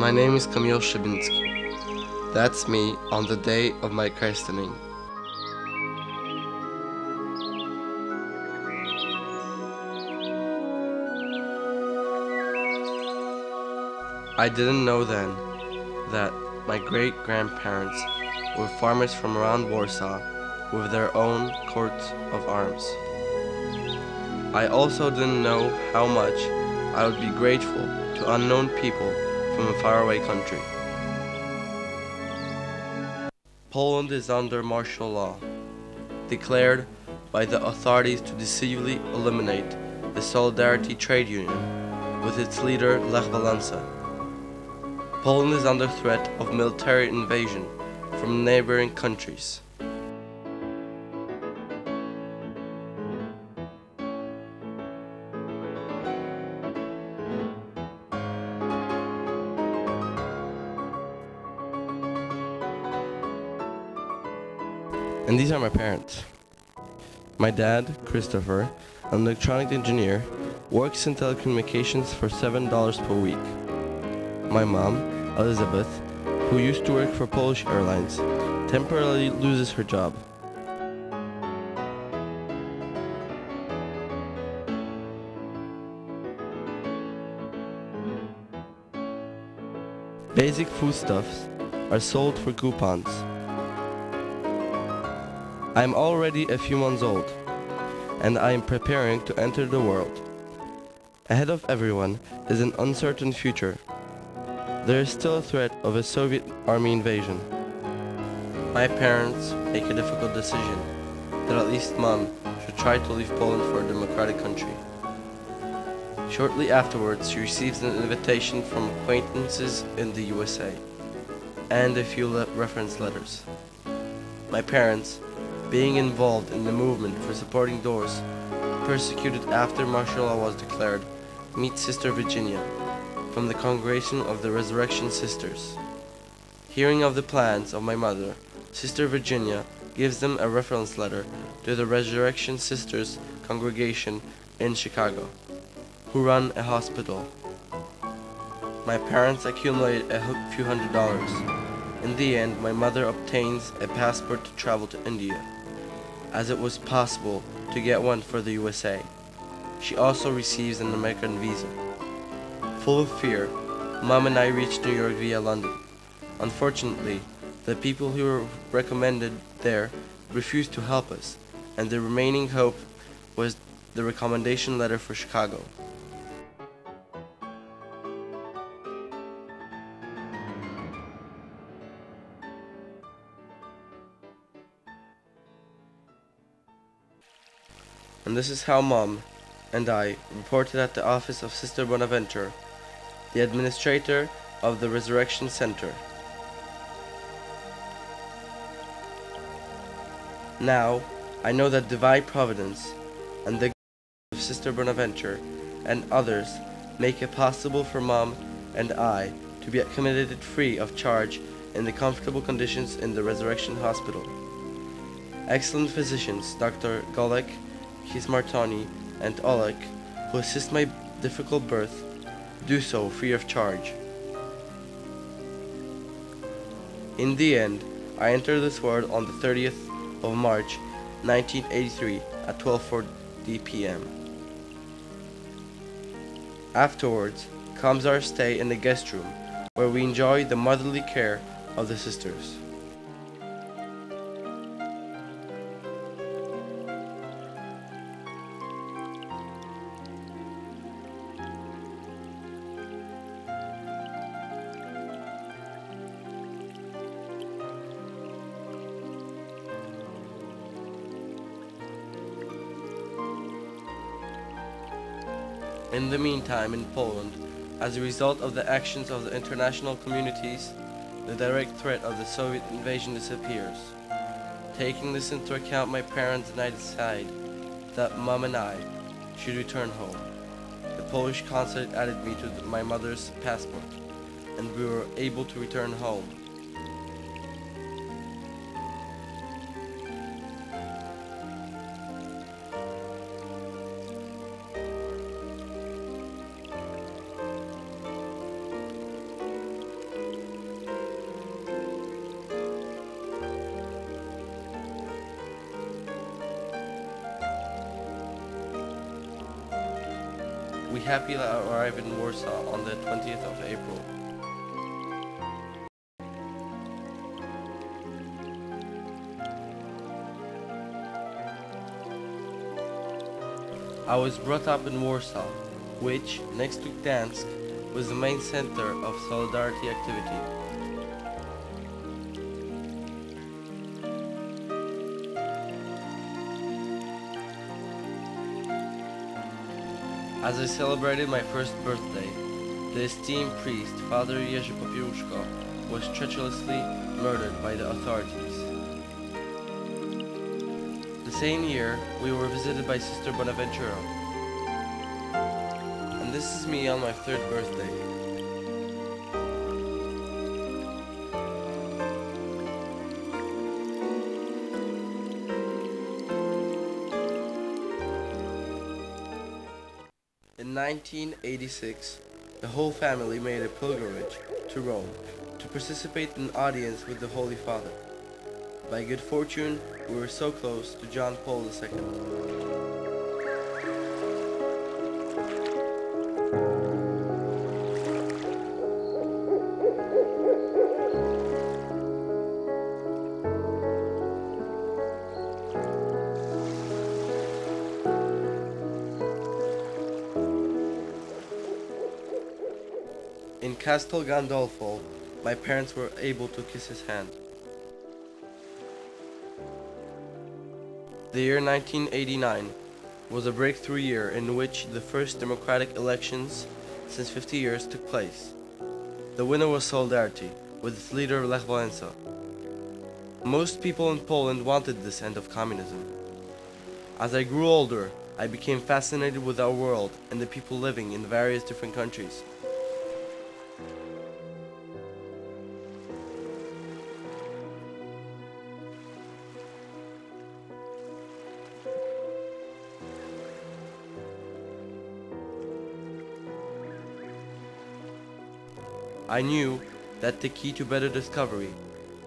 My name is Kamil Snoopy. That's me on the day of my christening. I didn't know then that my great-grandparents were farmers from around Warsaw with their own coats of arms. I also didn't know how much I would be grateful to unknown people from a faraway country. Poland is under martial law, declared by the authorities to decisively eliminate the Solidarity trade union with its leader Lech Walesa. Poland is under threat of military invasion from neighboring countries. And these are my parents. My dad, Christopher, an electronic engineer, works in telecommunications for $7 per week. My mom, Elizabeth, who used to work for Polish Airlines, temporarily loses her job. Basic foodstuffs are sold for coupons. I am already a few months old, and I am preparing to enter the world. Ahead of everyone is an uncertain future. There is still a threat of a Soviet army invasion. My parents make a difficult decision that at least Mom should try to leave Poland for a democratic country. Shortly afterwards, she receives an invitation from acquaintances in the USA and a few reference letters. My parents, being involved in the movement for supporting those persecuted after martial law was declared, meet Sister Virginia from the Congregation of the Resurrection Sisters. Hearing of the plans of my mother, Sister Virginia gives them a reference letter to the Resurrection Sisters congregation in Chicago, who run a hospital. My parents accumulate a few $100s. In the end, my mother obtains a passport to travel to India, as it was possible to get one for the USA. She also receives an American visa. Full of fear, Mom and I reached New York via London. Unfortunately, the people who were recommended there refused to help us, and the remaining hope was the recommendation letter for Chicago. And this is how Mom and I reported at the office of Sister Bonaventure, the administrator of the Resurrection Center. Now, I know that divine providence and the grace of Sister Bonaventure and others make it possible for Mom and I to be accommodated free of charge in the comfortable conditions in the Resurrection Hospital. Excellent physicians, Dr. Golek, Martoni, and Oleg, who assist my difficult birth, do so free of charge. In the end, I entered this world on the 30th of March, 1983 at 12:40 p.m. Afterwards comes our stay in the guest room, where we enjoy the motherly care of the sisters. In the meantime, in Poland, as a result of the actions of the international communities, the direct threat of the Soviet invasion disappears. Taking this into account, my parents and I decide that Mom and I should return home. The Polish consulate added me to my mother's passport, and we were able to return home. we happily arrived in Warsaw on the 20th of April. I was brought up in Warsaw, which, next to Gdansk, was the main center of solidarity activity. As I celebrated my first birthday, the esteemed priest, Father Jerzy Popiełuszko, was treacherously murdered by the authorities. The same year, we were visited by Sister Bonaventura. And this is me on my third birthday. In 1986, the whole family made a pilgrimage to Rome to participate in an audience with the Holy Father. By good fortune, we were so close to John Paul II. In Castel Gandolfo, my parents were able to kiss his hand. The year 1989 was a breakthrough year in which the first democratic elections since 50 years took place. The winner was Solidarity, with its leader Lech Wałęsa. Most people in Poland wanted this end of communism. As I grew older, I became fascinated with our world and the people living in various different countries. I knew that the key to better discovery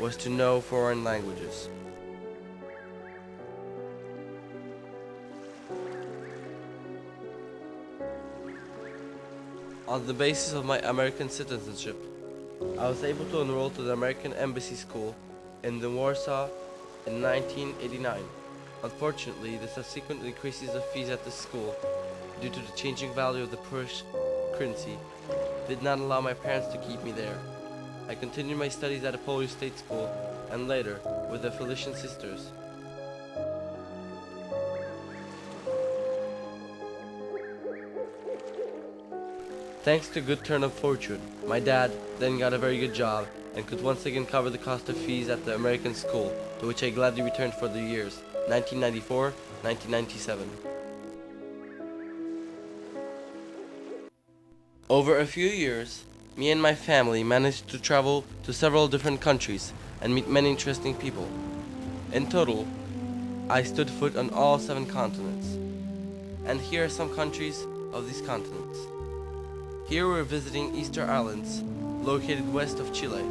was to know foreign languages. On the basis of my American citizenship, I was able to enroll to the American Embassy School in Warsaw in 1989. Unfortunately, the subsequent increases of fees at this school, due to the changing value of the Polish currency, did not allow my parents to keep me there. I continued my studies at a Polish state school, and later with the Felician Sisters. Thanks to good turn of fortune, my dad then got a very good job and could once again cover the cost of fees at the American school, to which I gladly returned for the years 1994-1997. Over a few years, me and my family managed to travel to several different countries and meet many interesting people. In total, I stood foot on all 7 continents. And here are some countries of these continents. Here we're visiting Easter Islands, located west of Chile.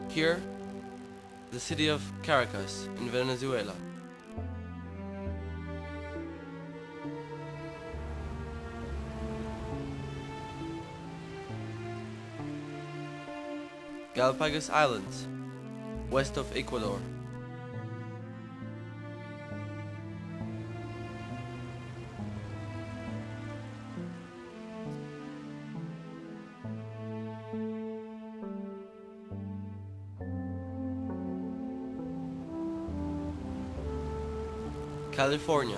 Here, the city of Caracas in Venezuela. Galapagos Islands, west of Ecuador. California.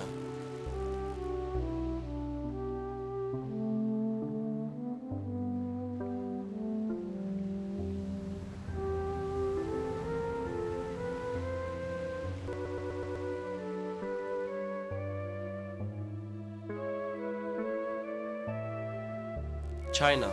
China.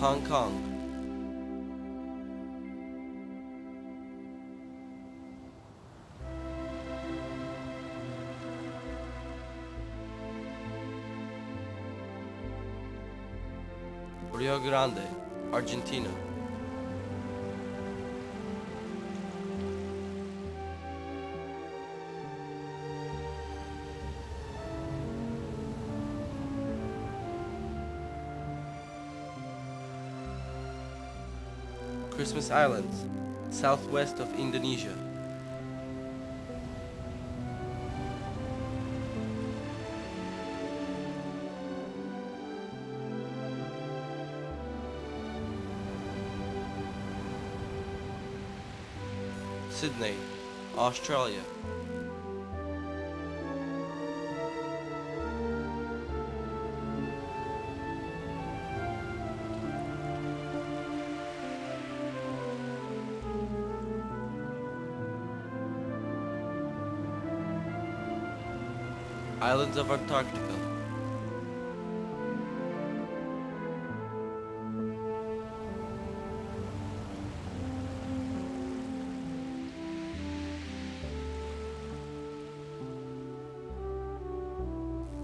Hong Kong. Rio Grande, Argentina. Christmas Islands, southwest of Indonesia. Sydney, Australia. Islands of Antarctica.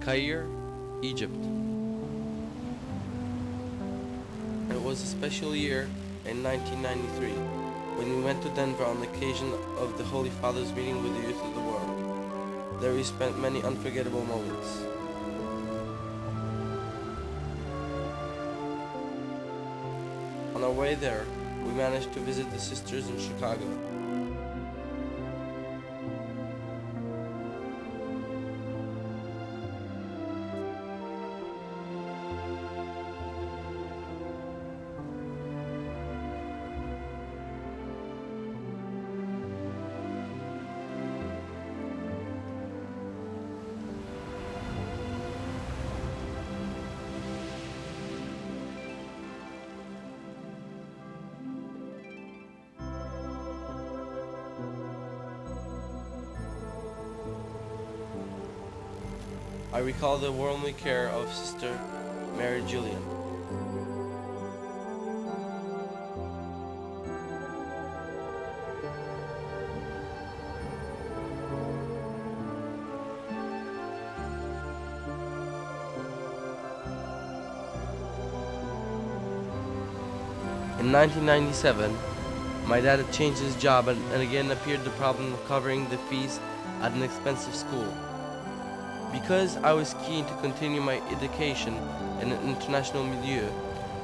Cairo, Egypt. It was a special year in 1993 when we went to Denver on the occasion of the Holy Father's meeting with the youth of the world. There we spent many unforgettable moments. On our way there, we managed to visit the sisters in Chicago. I recall the womanly care of Sister Mary Julian. In 1997, my dad had changed his job and again appeared the problem of covering the fees at an expensive school. Because I was keen to continue my education in an international milieu,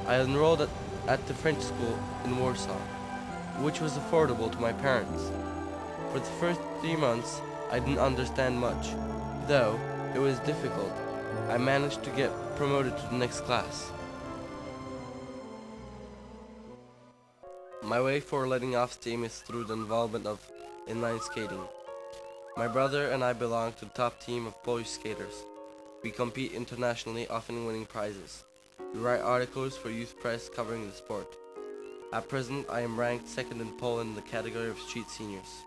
I enrolled at the French school in Warsaw, which was affordable to my parents. For the first 3 months, I didn't understand much. Though it was difficult, I managed to get promoted to the next class. My way for letting off steam is through the involvement of inline skating. My brother and I belong to the top team of Polish skaters. We compete internationally, often winning prizes. We write articles for youth press covering the sport. At present, I am ranked second in Poland in the category of street seniors.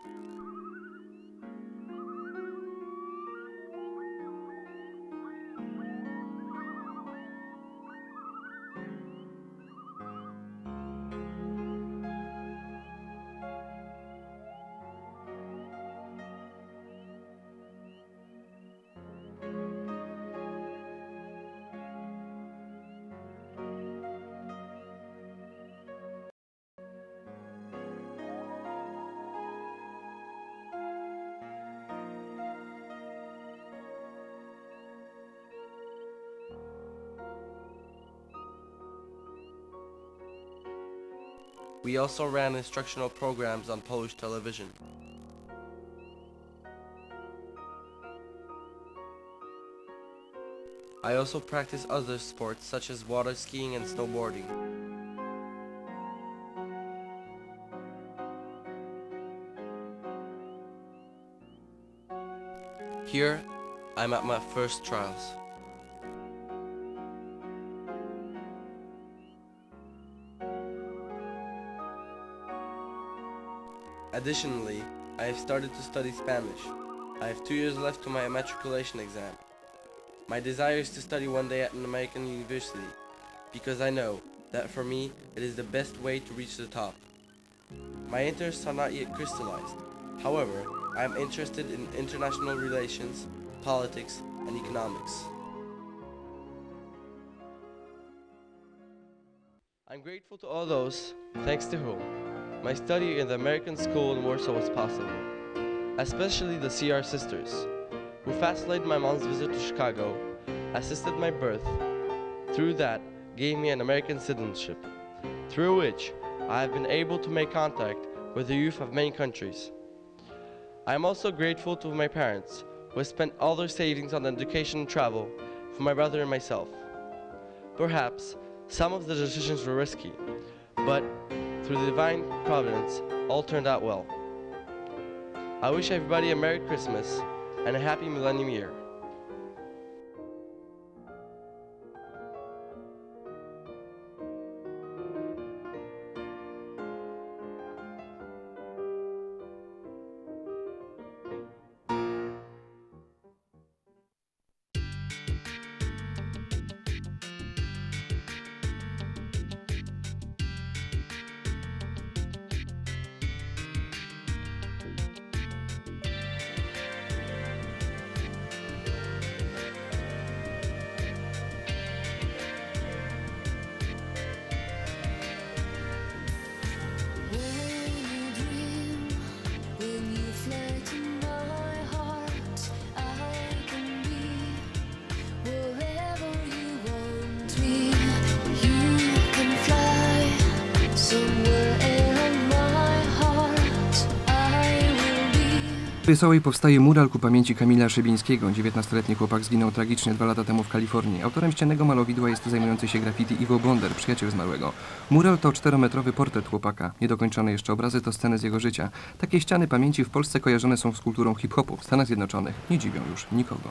We also ran instructional programs on Polish television. I also practice other sports such as water skiing and snowboarding. Here, I'm at my first trials. Additionally, I have started to study Spanish. I have 2 years left to my matriculation exam. My desire is to study one day at an American university, because I know that for me it is the best way to reach the top. My interests are not yet crystallized. However, I am interested in international relations, politics, and economics. I'm grateful to all those, thanks to whom, my study in the American school in Warsaw was possible, especially the CR sisters, who facilitated my mom's visit to Chicago, assisted my birth, through that gave me an American citizenship, through which I have been able to make contact with the youth of many countries. I am also grateful to my parents, who have spent all their savings on education and travel for my brother and myself. Perhaps some of the decisions were risky, but through divine providence, all turned out well. I wish everybody a Merry Christmas and a Happy Millennium Year. W Wesołej powstaje mural ku pamięci Kamila Szybińskiego. 19-letni chłopak zginął tragicznie 2 lata temu w Kalifornii. Autorem ściennego malowidła jest zajmujący się graffiti Iwo Bonder, przyjaciel zmarłego. Mural to 4-metrowy portret chłopaka. Niedokończone jeszcze obrazy to sceny z jego życia. Takie ściany pamięci w Polsce kojarzone są z kulturą hip-hopu. W Stanach Zjednoczonych nie dziwią już nikogo.